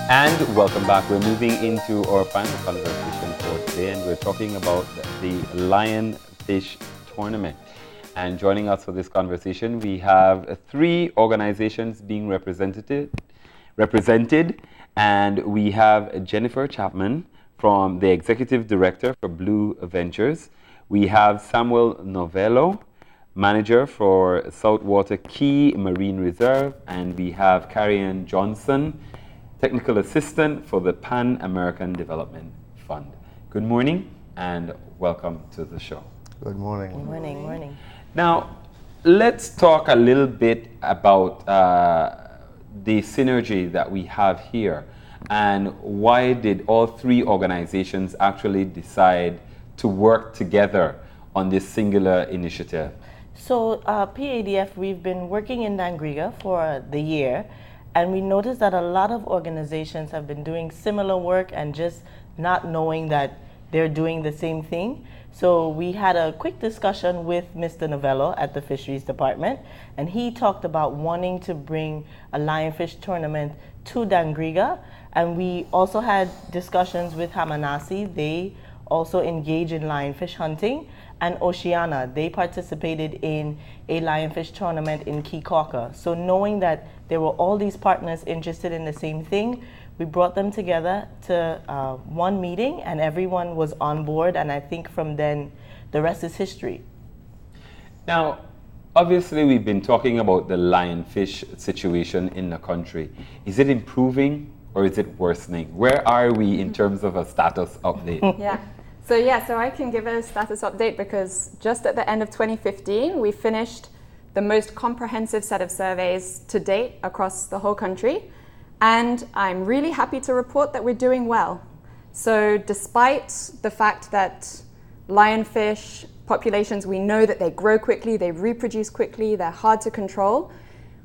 And welcome back. We're moving into our final conversation for today, and we're talking about the Lionfish Tournament. And joining us for this conversation, we have three organizations being represented, and we have Jennifer Chapman from the Executive Director for Blue Ventures. We have Samuel Novello, Manager for Saltwater Key Marine Reserve, and we have Carrie-Ann Johnson, Technical Assistant for the Pan American Development Fund. Good morning and welcome to the show. Good morning. Good morning. Morning. Now, let's talk a little bit about the synergy that we have here, and why did all three organizations actually decide to work together on this singular initiative? So PADF, we've been working in Dangriga for the year, and we noticed that a lot of organizations have been doing similar work and just not knowing that they're doing the same thing. So we had a quick discussion with Mr. Novello at the Fisheries Department, and he talked about wanting to bring a lionfish tournament to Dangriga. And we also had discussions with Hamanasi. They also engage in lionfish hunting. And Oceana, they participated in a lionfish tournament in Kikauka. So knowing that there were all these partners interested in the same thing, we brought them together to one meeting, and everyone was on board, and I think from then the rest is history. Now, obviously we've been talking about the lionfish situation in the country. Is it improving or is it worsening? Where are we in terms of a status update? So I can give a status update because just at the end of 2015, we finished the most comprehensive set of surveys to date across the whole country. And I'm really happy to report that we're doing well. So despite the fact that lionfish populations, we know that they grow quickly, they reproduce quickly, they're hard to control,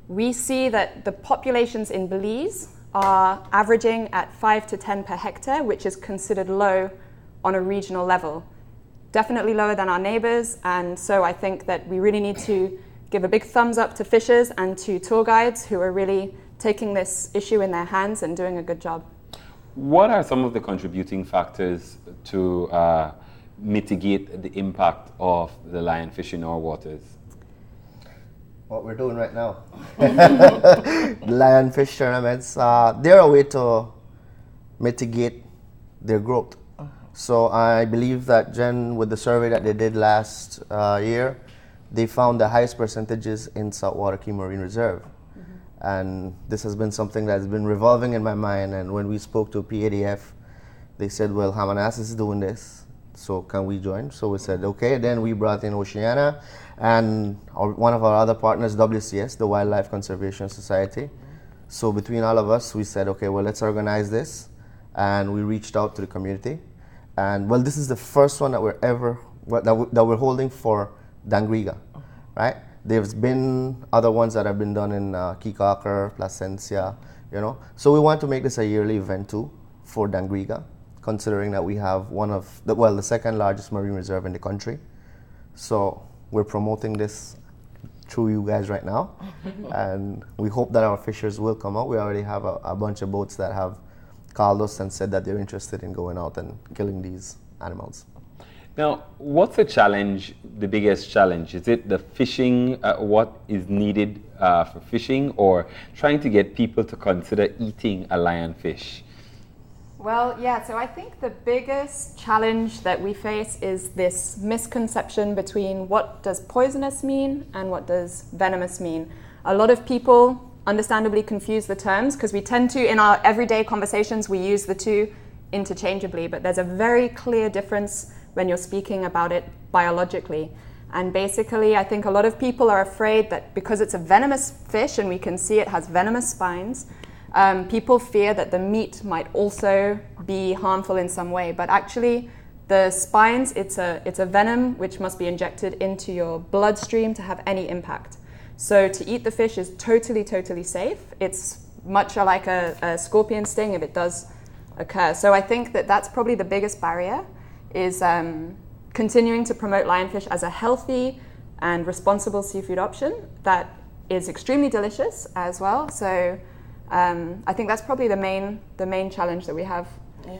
we see that the populations in Belize are averaging at 5 to 10 per hectare, which is considered low on a regional level. Definitely lower than our neighbors, and so I think that we really need to give a big thumbs up to fishers and to tour guides who are really taking this issue in their hands and doing a good job. What are some of the contributing factors to mitigate the impact of the lionfish in our waters? What we're doing right now. Lionfish tournaments, they're a way to mitigate their growth. So I believe that Jen, with the survey that they did last year, they found the highest percentages in Saltwater Key Marine Reserve. And this has been something that's been revolving in my mind. And when we spoke to PADF, they said, well, Hamanas is doing this, so can we join? So we said, okay. Then we brought in Oceana and one of our other partners, WCS, the Wildlife Conservation Society. So between all of us, we said, okay, well, let's organize this. And we reached out to the community. And well, this is the first one that we're holding for Dangriga, right? There's been other ones that have been done in Kikauka, Placencia, So we want to make this a yearly event too for Dangriga, considering that we have the second largest marine reserve in the country. So we're promoting this through you guys right now, and we hope that our fishers will come out. We already have a bunch of boats that have called us and said that they're interested in going out and killing these animals. Now, what's the biggest challenge? Is it the fishing, what is needed for fishing, or trying to get people to consider eating a lionfish? Well, so I think the biggest challenge that we face is this misconception between what does poisonous mean and what does venomous mean. A lot of people understandably confuse the terms because we tend to, in our everyday conversations, we use the two interchangeably, but there's a very clear difference when you're speaking about it biologically. And basically, I think a lot of people are afraid that because it's a venomous fish and we can see it has venomous spines, people fear that the meat might also be harmful in some way. But actually, the spines, it's a venom which must be injected into your bloodstream to have any impact. So to eat the fish is totally, totally safe. It's much like a scorpion sting if it does occur. So I think that that's probably the biggest barrier, is continuing to promote lionfish as a healthy and responsible seafood option that is extremely delicious as well. So I think that's probably the main challenge that we have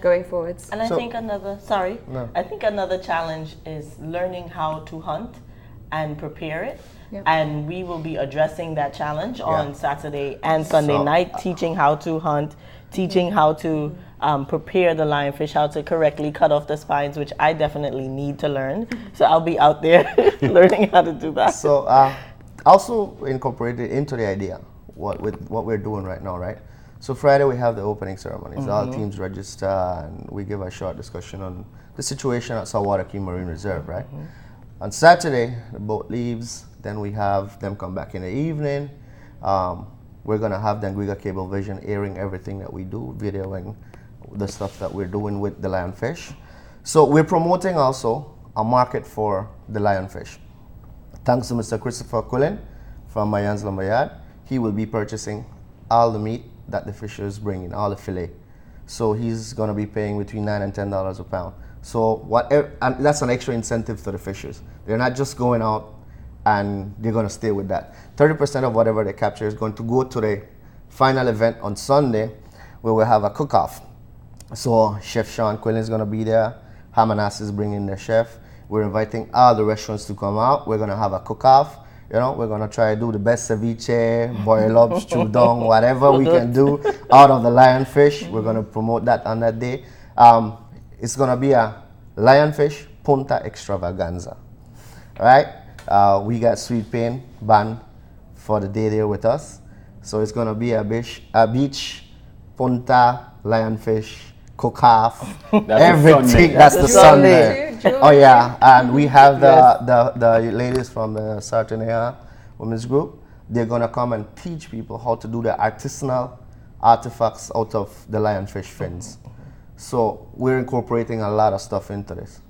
going forwards. And I think another challenge is learning how to hunt and prepare it. Yeah. And we will be addressing that challenge on Saturday and Sunday night, teaching how to hunt, teaching how to prepare the lionfish, how to correctly cut off the spines, which I definitely need to learn. So I'll be out there learning how to do that. So also incorporated into the idea with what we're doing right now, right? So Friday we have the opening ceremonies. All teams register and we give a short discussion on the situation at Saltwater Key Marine Reserve, right? On Saturday, the boat leaves. Then we have them come back in the evening. We're gonna have the Anguilla Cable Vision airing everything that we do, videoing the stuff that we're doing with the lionfish. So we're promoting also a market for the lionfish. Thanks to Mr. Christopher Quillen from Mayans Lambayard. He will be purchasing all the meat that the fishers bring in, all the fillet. So he's gonna be paying between $9 and $10 a pound. So whatever, and that's an extra incentive to the fishers. They're not just going out and they're going to stay with that. 30% of whatever they capture is going to go to the final event on Sunday, where we'll have a cook-off. So Chef Sean Quillen is going to be there. Hamanas is bringing their chef. We're inviting all the restaurants to come out. We're going to have a cook-off. You know, we're going to try to do the best ceviche, boil up, chudong, whatever we can do out of the lionfish. We're going to promote that on that day. It's going to be a lionfish punta extravaganza. All right? We got Sweet Pain band for the day there with us. So it's going to be a beach punta, lionfish, cook-off, everything. That's the Sunday. Oh, yeah. And we have the ladies from the Sartanea Women's Group. They're going to come and teach people how to do the artisanal artifacts out of the lionfish fins. So we're incorporating a lot of stuff into this.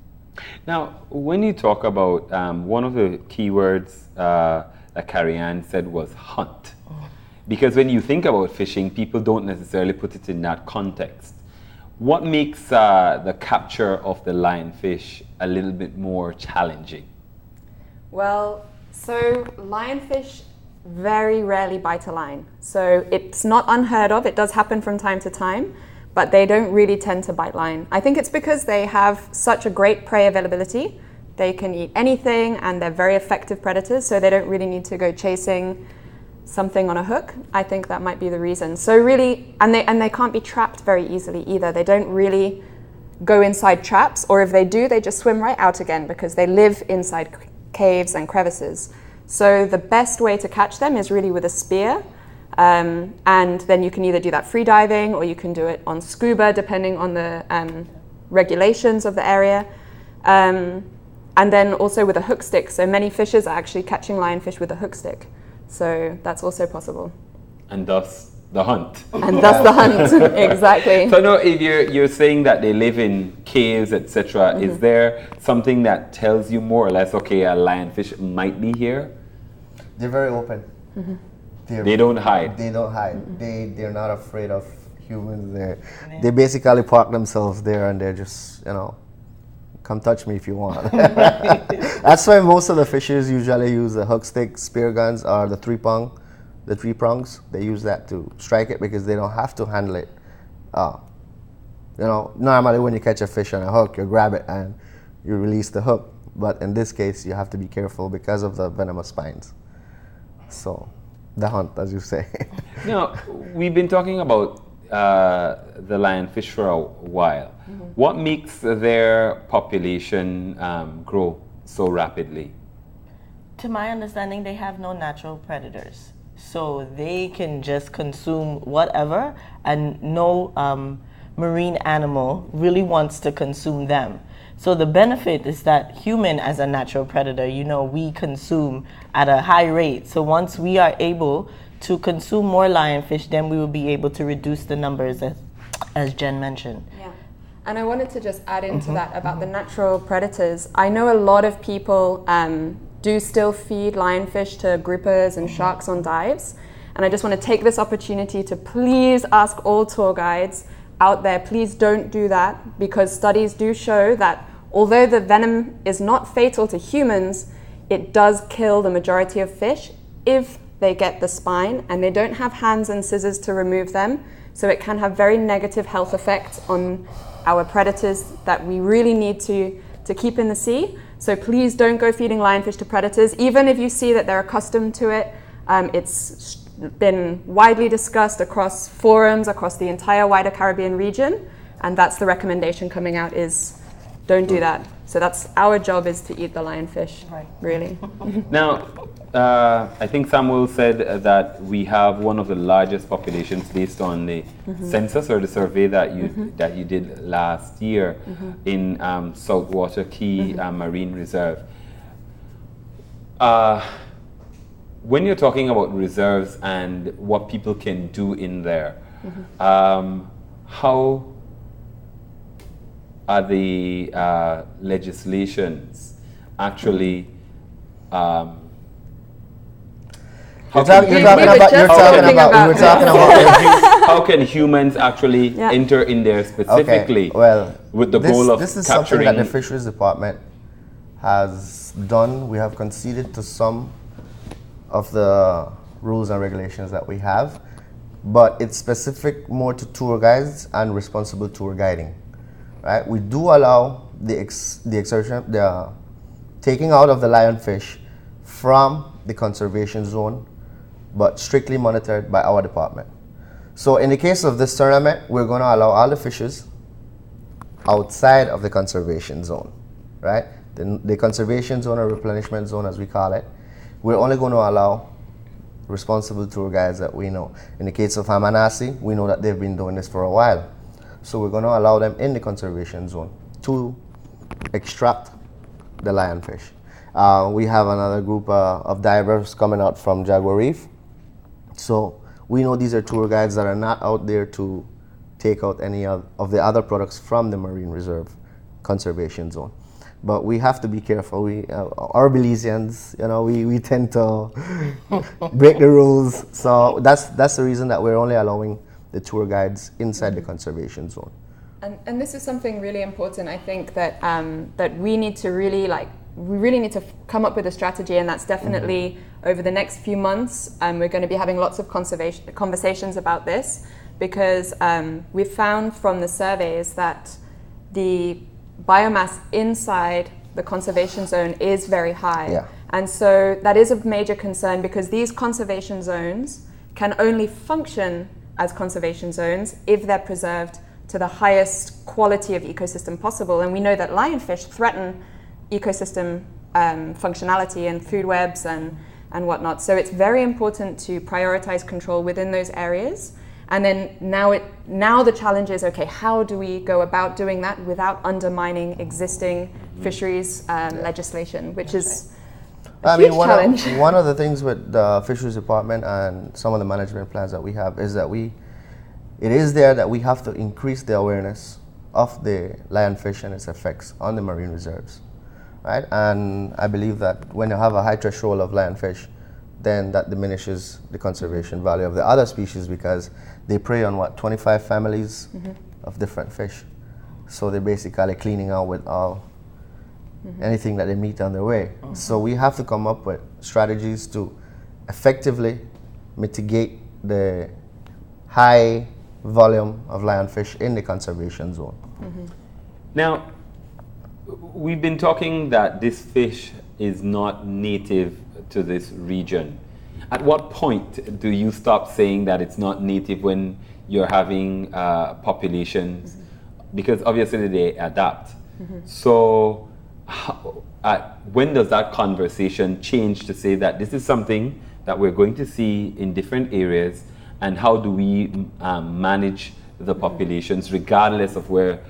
Now, when you talk about one of the keywords that Carrie-Anne said was hunt, because when you think about fishing, people don't necessarily put it in that context. What makes the capture of the lionfish a little bit more challenging? Well, so lionfish very rarely bite a line. So it's not unheard of. It does happen from time to time, but they don't really tend to bite line. I think it's because they have such a great prey availability. They can eat anything and they're very effective predators, so they don't really need to go chasing something on a hook. I think that might be the reason. So really, and they can't be trapped very easily either. They don't really go inside traps, or if they do, they just swim right out again because they live inside caves and crevices. So the best way to catch them is really with a spear. And then you can either do that free diving or you can do it on scuba, depending on the regulations of the area. And then also with a hook stick. So many fishers are actually catching lionfish with a hook stick. So that's also possible. And thus the hunt. And thus the hunt, exactly. So no, if you're saying that they live in caves, etc., is there something that tells you more or less, okay, a lionfish might be here? They're very open. They don't hide. They don't hide. They're not afraid of humans. They basically park themselves there and they're just, come touch me if you want. That's why most of the fishers usually use the hook stick, spear guns, or the three prongs. They use that to strike it because they don't have to handle it. Normally when you catch a fish on a hook, you grab it and you release the hook. But in this case, you have to be careful because of the venomous spines. So, the hunt, as you say. We've been talking about the lionfish for a while. What makes their population grow so rapidly? To my understanding, they have no natural predators. So they can just consume whatever, and no marine animal really wants to consume them. So the benefit is that human as a natural predator, we consume at a high rate. So once we are able to consume more lionfish, then we will be able to reduce the numbers as Jen mentioned. Yeah. And I wanted to just add into that about the natural predators. I know a lot of people do still feed lionfish to groupers and sharks on dives. And I just want to take this opportunity to please ask all tour guides out there, please don't do that, because studies do show that although the venom is not fatal to humans, it does kill the majority of fish if they get the spine, and they don't have hands and scissors to remove them. So it can have very negative health effects on our predators that we really need to keep in the sea. So please don't go feeding lionfish to predators, even if you see that they're accustomed to it. It's been widely discussed across forums, across the entire wider Caribbean region, and that's the recommendation coming out is don't do that. So that's our job, is to eat the lionfish, really. Now, I think Samuel said that we have one of the largest populations based on the census or the survey that you did last year in Saltwater Key Marine Reserve. When you're talking about reserves and what people can do in there, how are the legislations actually how can humans actually enter in there specifically with the goal of this is capturing? Something that the Fisheries Department has done. We have conceded to some of the rules and regulations that we have, but it's specific more to tour guides and responsible tour guiding. Right? We do allow the taking out of the lionfish from the conservation zone, but strictly monitored by our department. So in the case of this tournament, we're going to allow all the fishes outside of the conservation zone, right? The conservation zone or replenishment zone, as we call it, we're only going to allow responsible tour guides that we know. In the case of Hamanasi, we know that they've been doing this for a while. So we're going to allow them in the conservation zone to extract the lionfish. We have another group of divers coming out from Jaguar Reef. So we know these are tour guides that are not out there to take out any of the other products from the Marine Reserve conservation zone. But we have to be careful. Our Belizeans, we tend to break the rules. So that's the reason that we're only allowing the tour guides inside the conservation zone. And this is something really important. I think that that we need to really need to come up with a strategy, and that's definitely over the next few months. We're going to be having lots of conversations about this, because we've found from the surveys that the biomass inside the conservation zone is very high. Yeah. And so that is a major concern, because these conservation zones can only function as conservation zones if they're preserved to the highest quality of ecosystem possible. And we know that lionfish threaten ecosystem functionality and food webs and whatnot. So it's very important to prioritize control within those areas. And then now the challenge is, okay, how do we go about doing that without undermining existing fisheries legislation, which is a huge challenge. One of the things with the Fisheries Department and some of the management plans that we have is that it is there that we have to increase the awareness of the lionfish and its effects on the marine reserves, right? And I believe that when you have a high threshold of lionfish, then that diminishes the conservation value of the other species, because they prey on 25 families of different fish. So they're basically cleaning out with anything that they meet on their way. So we have to come up with strategies to effectively mitigate the high volume of lionfish in the conservation zone. Now, we've been talking that this fish is not native to this region. At what point do you stop saying that it's not native when you're having populations? Because obviously they adapt. So when does that conversation change to say that this is something that we're going to see in different areas, and how do we manage the populations regardless of where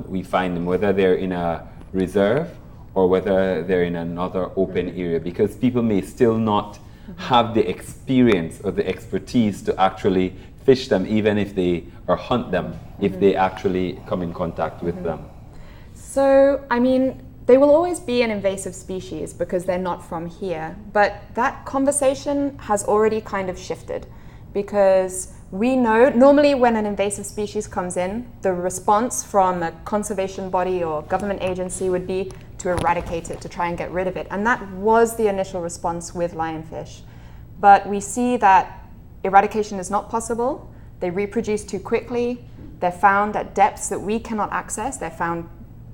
we find them, whether they're in a reserve or whether they're in another open area? Because people may still not have the experience or the expertise to actually fish them, even if they, or hunt them, if they actually come in contact with them. So, I mean, they will always be an invasive species because they're not from here. But that conversation has already kind of shifted, because we know normally when an invasive species comes in, the response from a conservation body or government agency would be to eradicate it, to try and get rid of it. And that was the initial response with lionfish. but we see that eradication is not possible. They reproduce too quickly. They're found at depths that we cannot access. They're found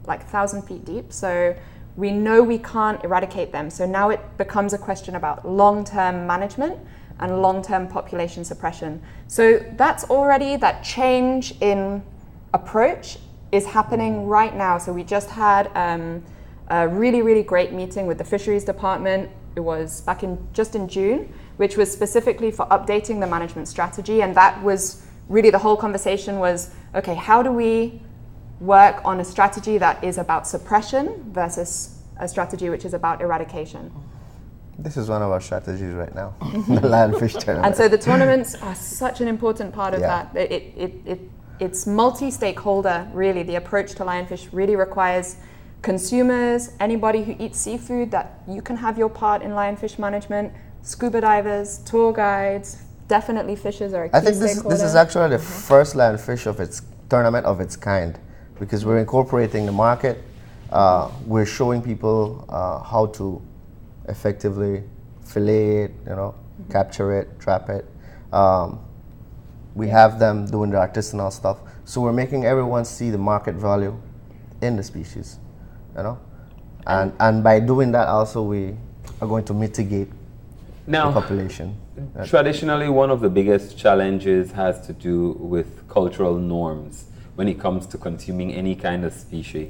like 1,000 feet deep. So we know we can't eradicate them. So now it becomes a question about long-term management and long-term population suppression. So that's already, that change in approach is happening right now. So we just had a really, really great meeting with the Fisheries Department. It was back just in June, which was specifically for updating the management strategy. And that was really the whole conversation was, okay, how do we work on a strategy that is about suppression versus a strategy which is about eradication? This is one of our strategies right now, the Lionfish tournament. And so the tournaments are such an important part of that. It's multi-stakeholder, really. The approach to lionfish really requires consumers, anybody who eats seafood, that you can have your part in lionfish management, scuba divers, tour guides, definitely fishers are a key I think stakeholder. this is actually the first lionfish of its tournament of its kind, because we're incorporating the market. We're showing people how to effectively fillet it, capture it, trap it. We have them doing the artisanal stuff. So we're making everyone see the market value in the species, And by doing that also we are going to mitigate the population. Traditionally, one of the biggest challenges has to do with cultural norms when it comes to consuming any kind of species.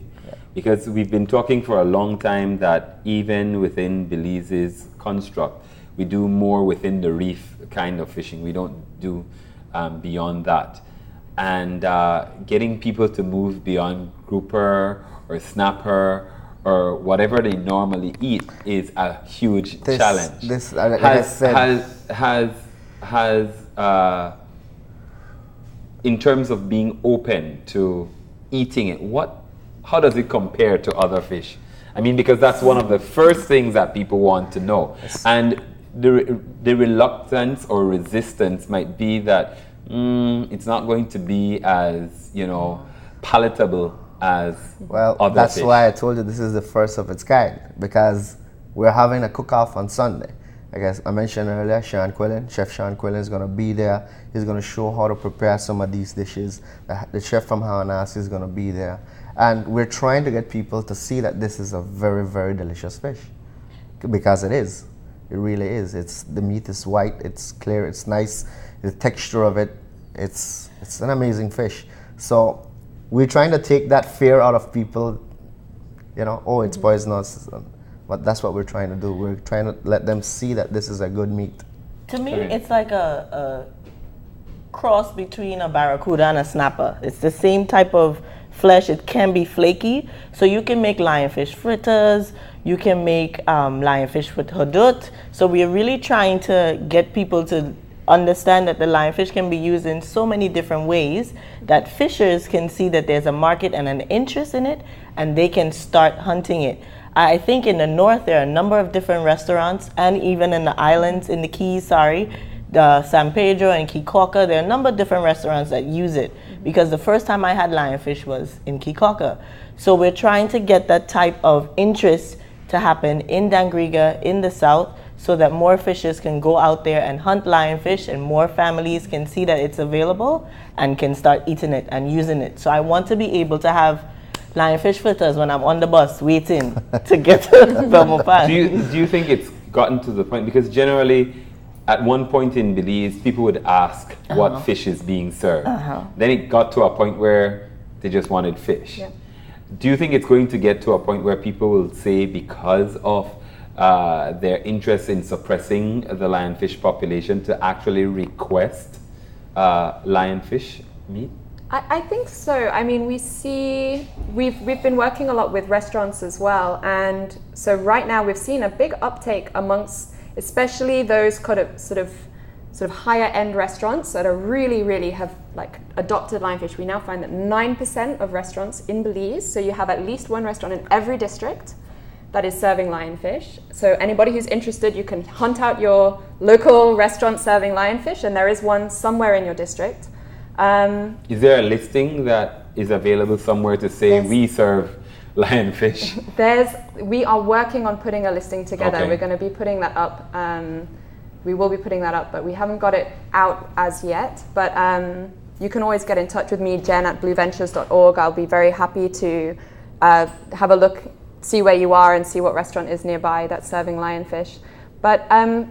Because we've been talking for a long time that even within Belize's construct, we do more within the reef kind of fishing. We don't do beyond that. And getting people to move beyond grouper or snapper or whatever they normally eat is a huge challenge. In terms of being open to eating it, how does it compare to other fish? I mean, because that's one of the first things that people want to know. And the reluctance or resistance might be that it's not going to be as, palatable as other that's fish. why I told you this is the first of its kind, because we're having a cook-off on Sunday. I guess I mentioned earlier, Chef Sean Quillen is going to be there. He's going to show how to prepare some of these dishes. The chef from Hawanas is going to be there. And we're trying to get people to see that this is a very, very delicious fish. Because it is. It really is. The meat is white, it's clear, it's nice. The texture of it, it's an amazing fish. So we're trying to take that fear out of people, it's poisonous. But that's what we're trying to do. We're trying to let them see that this is a good meat. To me, it's like a cross between a barracuda and a snapper. It's the same type of flesh. It can be flaky. So you can make lionfish fritters. You can make lionfish with hadut. So we're really trying to get people to understand that the lionfish can be used in so many different ways that fishers can see that there's a market and an interest in it, and they can start hunting it. I think in the north there are a number of different restaurants, and even in the islands, in the Keys, the San Pedro and Kikoka, there are a number of different restaurants that use it, because the first time I had lionfish was in Kikoka. So we're trying to get that type of interest to happen in Dangriga, in the south, so that more fishers can go out there and hunt lionfish, and more families can see that it's available and can start eating it and using it. So I want to be able to have lionfish fritters when I'm on the bus waiting to get to Belmopan. Do you think it's gotten to the point, because generally at one point in Belize people would ask what fish is being served. Then it got to a point where they just wanted fish. Yeah. Do you think it's going to get to a point where people will say, because of their interest in suppressing the lionfish population, to actually request lionfish meat? I think so. I mean, we've been working a lot with restaurants as well, and so right now we've seen a big uptake amongst, especially those kind of sort of higher end restaurants that are really have adopted lionfish. We now find that 9% of restaurants in Belize, so you have at least one restaurant in every district that is serving lionfish. So anybody who's interested, you can hunt out your local restaurant serving lionfish, and there is one somewhere in your district. Is there a listing that is available somewhere to say we serve lionfish? We are working on putting a listing together. Okay. We're going to be putting that up we will be putting that up, but we haven't got it out as yet. But you can always get in touch with me, Jen at blueventures.org. I'll be very happy to have a look, see where you are and see what restaurant is nearby that's serving lionfish. But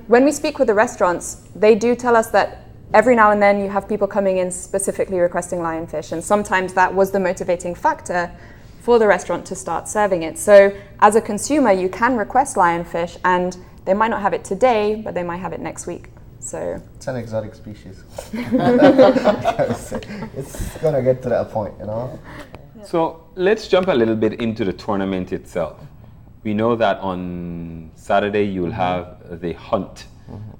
when we speak with the restaurants, they do tell us that every now and then you have people coming in specifically requesting lionfish, and sometimes that was the motivating factor for the restaurant to start serving it. So as a consumer, you can request lionfish, and they might not have it today, but they might have it next week. So it's an exotic species. It's gonna get to that point, you know. So let's jump a little bit into the tournament itself. We know that on Saturday you'll have the hunt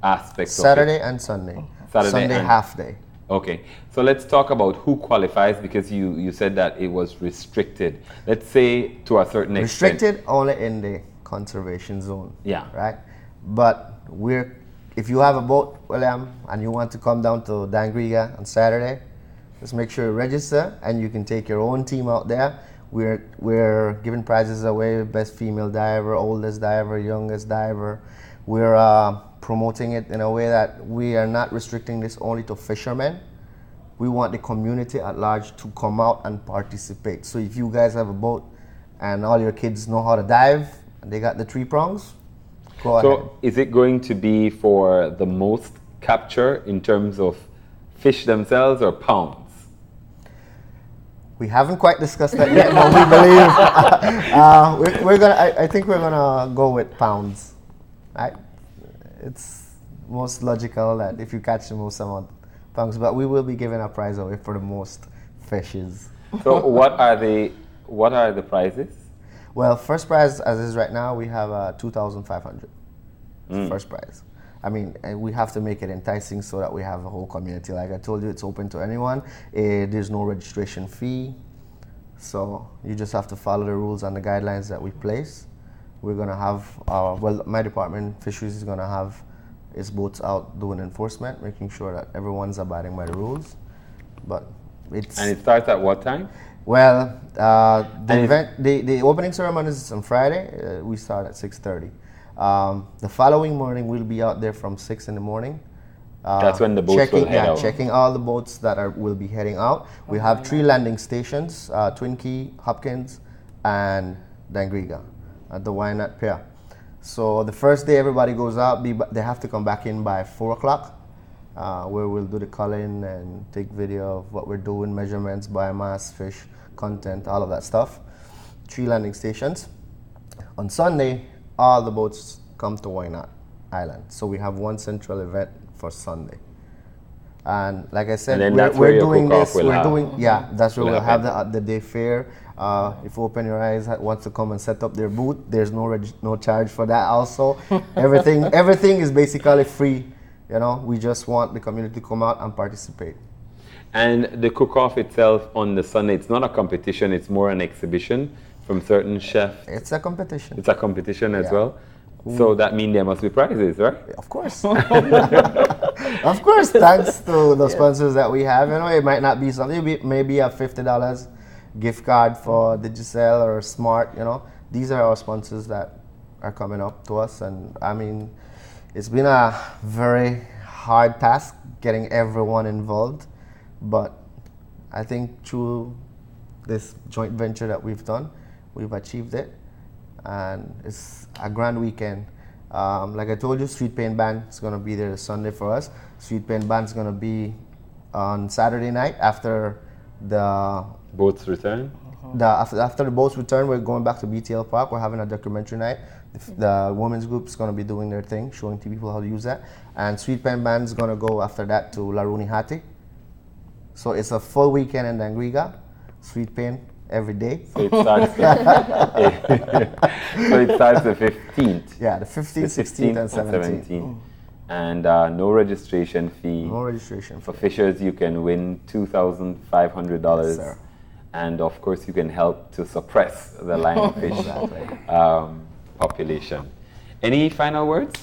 aspect Saturday of it. and Sunday. Saturday Sunday and half day. Okay, so let's talk about who qualifies, because you said that it was restricted. Let's say to a certain extent. Restricted only in the conservation zone. Yeah. Right? But if you have a boat, William, and you want to come down to Dangriga on Saturday, just make sure you register and you can take your own team out there. We're giving prizes away: best female diver, oldest diver, youngest diver. We're promoting it in a way that we are not restricting this only to fishermen. We want the community at large to come out and participate. So if you guys have a boat and all your kids know how to dive and they got the 3 prongs, go ahead. So is it going to be for the most capture in terms of fish themselves or pounds? We haven't quite discussed that yet, but we believe I think we're gonna go with pounds. Right? It's most logical that if you catch the most amount of pounds, but we will be giving a prize away for the most fishes. So what are the prizes? Well, first prize as is right now, we have 2,500. First prize. I mean, we have to make it enticing so that we have a whole community. Like I told you, it's open to anyone. There's no registration fee. So you just have to follow the rules and the guidelines that we place. We're going to have, my department, Fisheries, is going to have its boats out doing enforcement, making sure that everyone's abiding by the rules. But it's... And it starts at what time? Well, the opening ceremony is on Friday. We start at 6:30. The following morning, we'll be out there from 6 in the morning. That's when the boats will head out. Checking all the boats that will be heading out. We have 3 landing stations, Twin Key, Hopkins, and Dangriga at the Wynot Pier. So the first day everybody goes out, they have to come back in by 4 o'clock, where we'll do the culling and take video of what we're doing, measurements, biomass, fish, content, all of that stuff. 3 landing stations. On Sunday, all the boats come to Wynot Island. So we have one central event for Sunday. And like I said, we're doing this. That's where we'll have the day fair. If Open Your Eyes wants to come and set up their booth, there's no charge for that. Also, everything is basically free. You know, we just want the community to come out and participate. And the cook-off itself on the Sunday, it's not a competition; it's more an exhibition from certain chefs. It's a competition. It's a competition as well. So that means there must be prizes, right? Of course. Of course, thanks to the sponsors that we have. You know, it might not be something, maybe a $50 gift card for Digicel or Smart, you know. These are our sponsors that are coming up to us. And I mean, it's been a very hard task getting everyone involved. But I think through this joint venture that we've done, we've achieved it. And it's a grand weekend. Like I told you, Street Paint Band is going to be there Sunday for us. Street Paint Band is going to be on Saturday night after the boats return. After the boats return, we're going back to BTL Park. We're having a documentary night. The women's group is going to be doing their thing, showing people how to use that. And Street Paint Band is going to go after that to Laruni Hati. So it's a full weekend in Dangriga. Street Paint every day. So it starts the 15th. Yeah, the 15th, 16th, and 17th. And no registration fee. No registration fee. For fishers, you can win $2,500. Yes, sir. And of course, you can help to suppress the lionfish population. Any final words?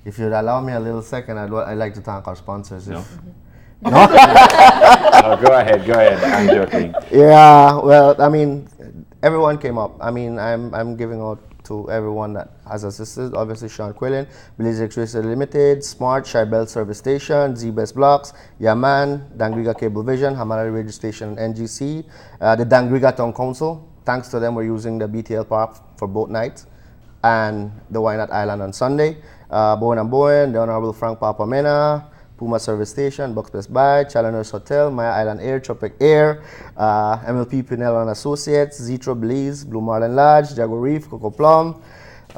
If you'd allow me a little second, I'd like to thank our sponsors. No? No? Go ahead. I'm joking. Yeah, well, I mean, everyone came up. I mean, I'm giving out to everyone that has assisted. Obviously, Sean Quillen, Belize Situation Limited, Smart, Shybel Service Station, Z-Best Blocks, Yaman, Dangriga Cable Vision, Hamada Radio Station, NGC, the Dangriga Town Council. Thanks to them, we're using the BTL Park for both nights, and the Wynot Island on Sunday. Bowen and Bowen, the Honorable Frank Papamena, Puma Service Station, Bucks Best Buy, Challengers Hotel, Maya Island Air, Tropic Air, MLP Pinell and Associates, Zetro Belize, Blue Marlin Lodge, Jago Reef, Coco Plum,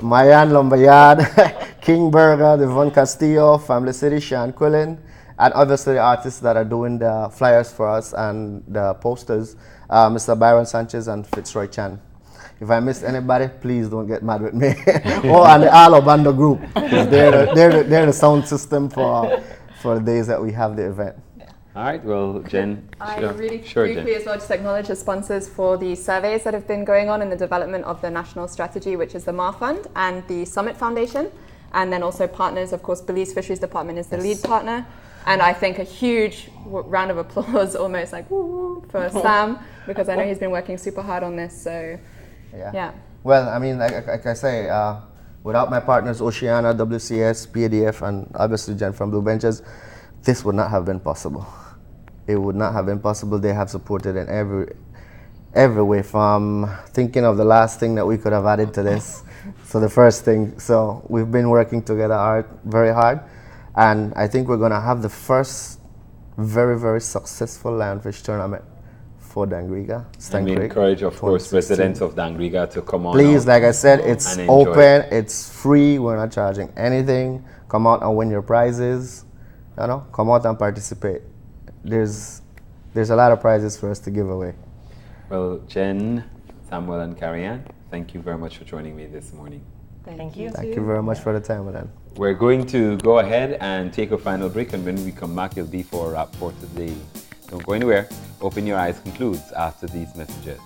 Mayan Lumberyard, King Burger, Devon Castillo, Family City, Sean Quillen, and obviously the artists that are doing the flyers for us and the posters, Mr. Byron Sanchez and Fitzroy Chan. If I missed anybody, please don't get mad with me. And the Alobando group. They're the sound system for the days that we have the event. All right, well, Jen. I sure. really Sure, briefly Jen. as well just acknowledge the sponsors for the surveys that have been going on in the development of the national strategy, which is the MAR Fund and the Summit Foundation, and then also partners. Of course, Belize Fisheries Department is the lead partner, and I think a huge round of applause, almost like woo, for Sam, because I know he's been working super hard on this. So yeah. Well, I mean, like I say, without my partners Oceana, WCS, PADF, and obviously Jen from Blue Ventures, this would not have been possible. It would not have been possible. They have supported in every way, from thinking of the last thing that we could have added to this. So the first thing. So we've been working together very hard, and I think we're going to have the first very, very successful lionfish tournament for Dangriga. And we encourage, of course, 2016. residents of Dangriga to come on Please, out like I said, it's and enjoy. open, it's free, we're not charging anything. Come out and win your prizes. You know, come out and participate. There's a lot of prizes for us to give away. Well, Jen, Samuel, and Carrie-Ann, thank you very much for joining me this morning. Thank you. Thank you very much for the time, Madam. We're going to go ahead and take a final break, and when we come back, it'll be for a wrap for today. Don't go anywhere. Open Your Eyes concludes after these messages.